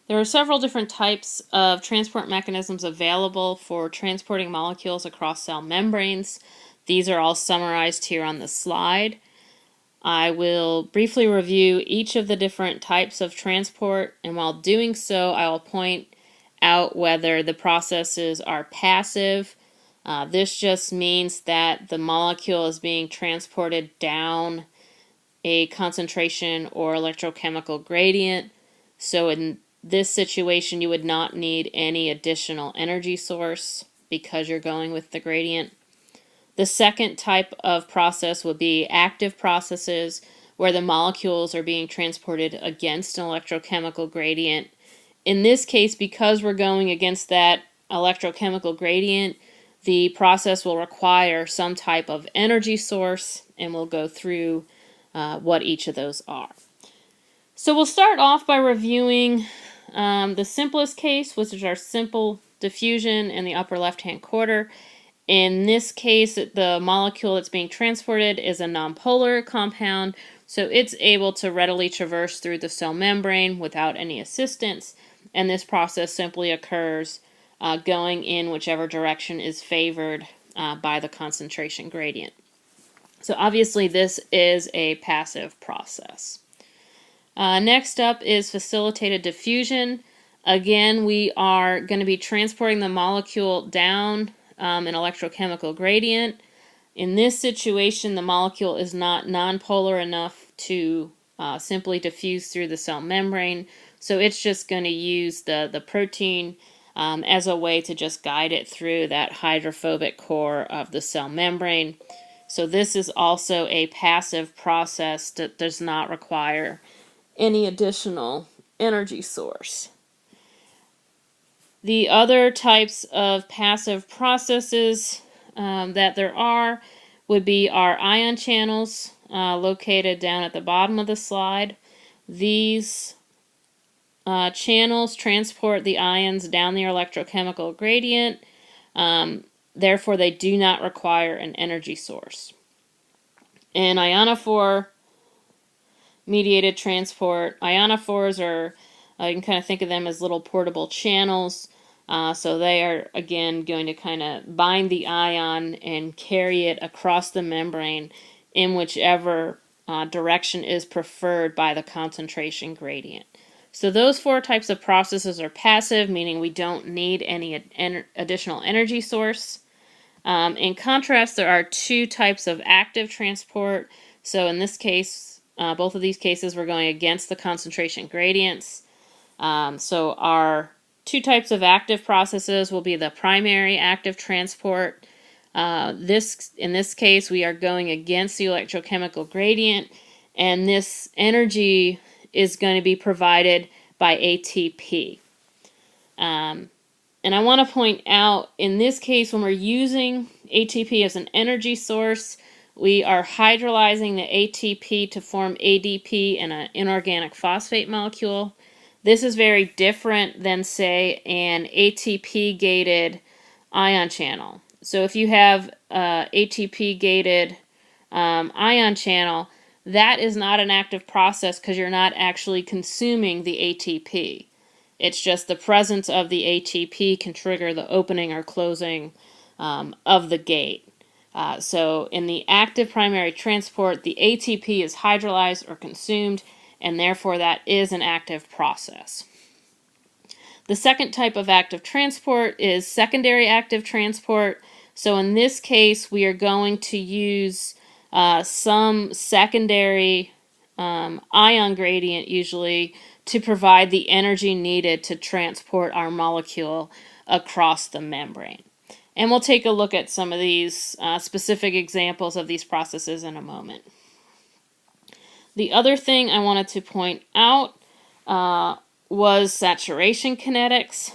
There are several different types of transport mechanisms available for transporting molecules across cell membranes. These are all summarized here on the slide. I will briefly review each of the different types of transport, and while doing so, I will point out whether the processes are passive. This just means that the molecule is being transported down a concentration or electrochemical gradient. So in this situation, you would not need any additional energy source because you're going with the gradient. The second type of process would be active processes, where the molecules are being transported against an electrochemical gradient. In this case, because we're going against that electrochemical gradient, the process will require some type of energy source, and we'll go through what each of those are. So we'll start off by reviewing the simplest case, which is our simple diffusion in the upper left-hand quarter. In this case, the molecule that's being transported is a nonpolar compound, so it's able to readily traverse through the cell membrane without any assistance, and this process simply occurs going in whichever direction is favored by the concentration gradient. So obviously this is a passive process. Next up is facilitated diffusion. Again, we are going to be transporting the molecule down an electrochemical gradient. In this situation, the molecule is not nonpolar enough to simply diffuse through the cell membrane, so it's just going to use the protein as a way to just guide it through that hydrophobic core of the cell membrane. So this is also a passive process that does not require any additional energy source. The other types of passive processes that there are would be our ion channels located down at the bottom of the slide. These channels transport the ions down the electrochemical gradient. Therefore, they do not require an energy source. In ionophore mediated transport, ionophores are, you can kind of think of them as little portable channels. So they are, again, going to kind of bind the ion and carry it across the membrane in whichever direction is preferred by the concentration gradient. So those four types of processes are passive, meaning we don't need any additional energy source. In contrast, there are two types of active transport. So in this case, both of these cases, we're going against the concentration gradients. So our two types of active processes will be the primary active transport. In this case, we are going against the electrochemical gradient, and this energy is going to be provided by ATP. And I want to point out, in this case, when we're using ATP as an energy source, we are hydrolyzing the ATP to form ADP in an inorganic phosphate molecule. This is very different than, say, an ATP-gated ion channel. So if you have an ATP-gated ion channel, that is not an active process because you're not actually consuming the ATP. It's just the presence of the ATP can trigger the opening or closing of the gate. So in the active primary transport, the ATP is hydrolyzed or consumed, and therefore that is an active process. The second type of active transport is secondary active transport. So in this case, we are going to use some secondary ion gradient, usually, to provide the energy needed to transport our molecule across the membrane. And we'll take a look at some of these specific examples of these processes in a moment. The other thing I wanted to point out was saturation kinetics.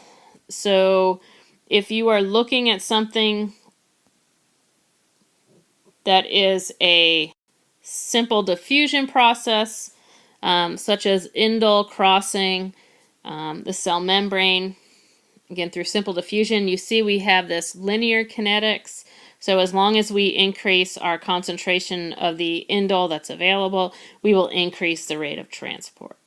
So if you are looking at something that is a simple diffusion process, such as indole crossing the cell membrane, again through simple diffusion, you see we have this linear kinetics. So as long as we increase our concentration of the indole that's available, we will increase the rate of transport.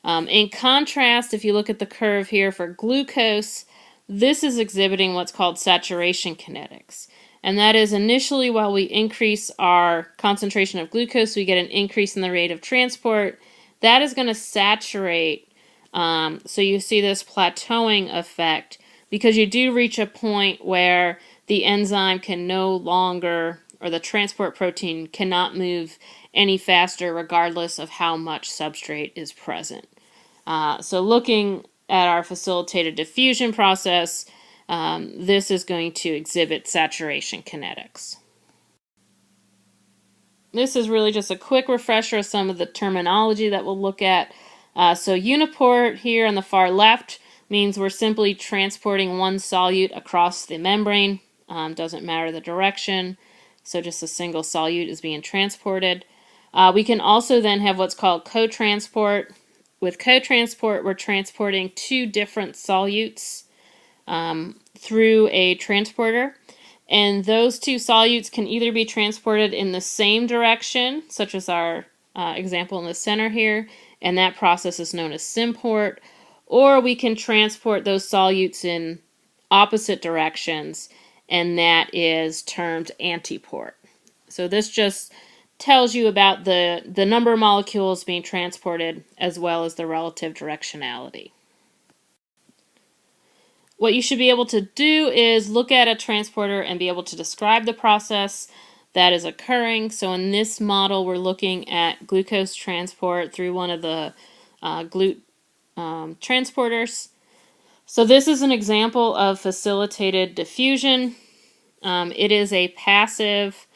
In contrast, if you look at the curve here for glucose, this is exhibiting what's called saturation kinetics. And that is initially while we increase our concentration of glucose, we get an increase in the rate of transport. That is going to saturate. So you see this plateauing effect because you do reach a point where the enzyme can no longer, or the transport protein cannot move any faster regardless of how much substrate is present. So looking at our facilitated diffusion process, this is going to exhibit saturation kinetics. This is really just a quick refresher of some of the terminology that we'll look at. So uniport here on the far left means we're simply transporting one solute across the membrane. Doesn't matter the direction, so just a single solute is being transported. We can also then have what's called cotransport. With cotransport, we're transporting two different solutes through a transporter. And those two solutes can either be transported in the same direction, such as our example in the center here, and that process is known as symport, or we can transport those solutes in opposite directions, and that is termed antiport. So this just tells you about the number of molecules being transported as well as the relative directionality. What you should be able to do is look at a transporter and be able to describe the process that is occurring. So in this model, we're looking at glucose transport through one of the GLUT transporters. So this is an example of facilitated diffusion. It is a passive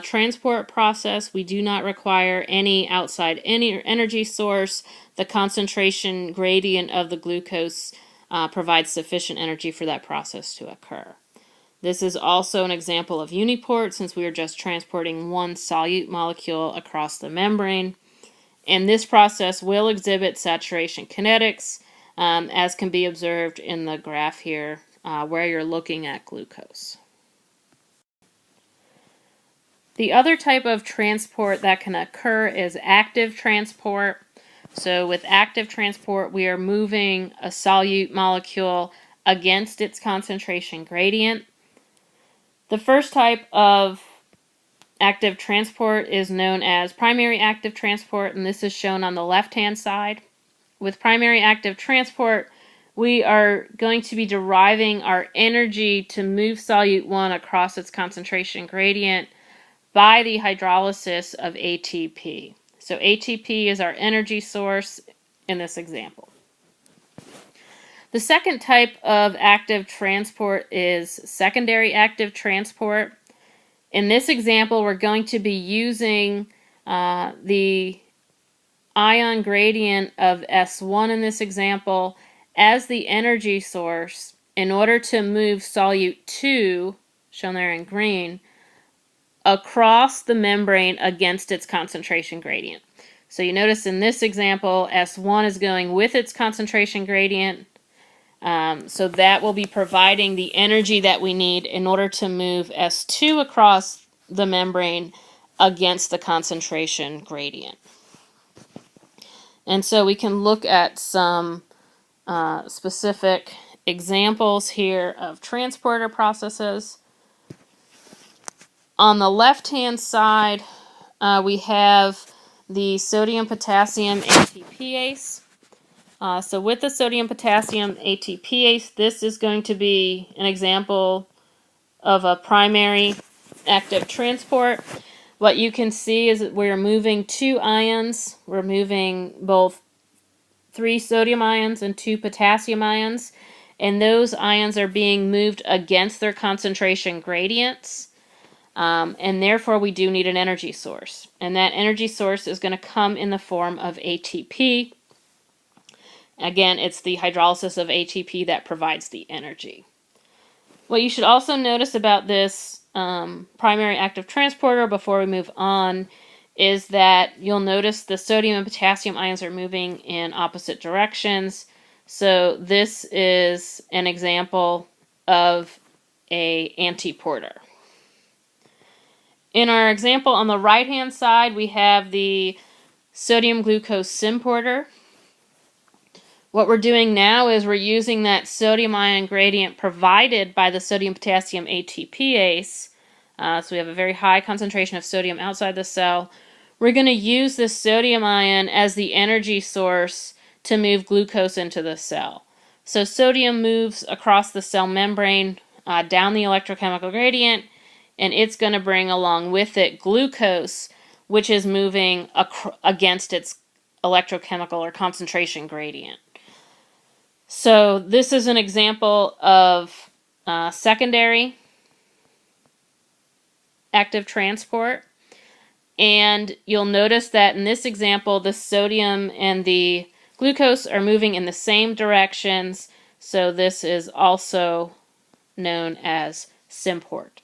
transport process. We do not require any outside energy source. The concentration gradient of the glucose provides sufficient energy for that process to occur. This is also an example of uniport, since we are just transporting one solute molecule across the membrane. And this process will exhibit saturation kinetics, as can be observed in the graph here where you're looking at glucose. The other type of transport that can occur is active transport. So with active transport, we are moving a solute molecule against its concentration gradient. The first type of active transport is known as primary active transport, and this is shown on the left-hand side. With primary active transport, we are going to be deriving our energy to move solute 1 across its concentration gradient by the hydrolysis of ATP. So ATP is our energy source in this example. The second type of active transport is secondary active transport. In this example, we're going to be using the ion gradient of S1 in this example as the energy source in order to move solute 2, shown there in green, across the membrane against its concentration gradient. So you notice in this example, S1 is going with its concentration gradient. So that will be providing the energy that we need in order to move S2 across the membrane against the concentration gradient. And so we can look at some specific examples here of transporter processes. On the left-hand side, we have the sodium-potassium ATPase. So with the sodium-potassium ATPase, this is going to be an example of a primary active transport. What you can see is that we're moving two ions. We're moving both 3 sodium ions and 2 potassium ions, and those ions are being moved against their concentration gradients. And therefore we do need an energy source. And that energy source is going to come in the form of ATP. Again, it's the hydrolysis of ATP that provides the energy. What you should also notice about this primary active transporter before we move on is that you'll notice the sodium and potassium ions are moving in opposite directions. So this is an example of an antiporter. In our example on the right-hand side, we have the sodium glucose symporter. What we're doing now is we're using that sodium ion gradient provided by the sodium-potassium ATPase. So we have a very high concentration of sodium outside the cell. We're going to use this sodium ion as the energy source to move glucose into the cell. So sodium moves across the cell membrane down the electrochemical gradient, and it's going to bring along with it glucose, which is moving against its electrochemical or concentration gradient. So this is an example of secondary active transport. And you'll notice that in this example, the sodium and the glucose are moving in the same directions. So this is also known as symport.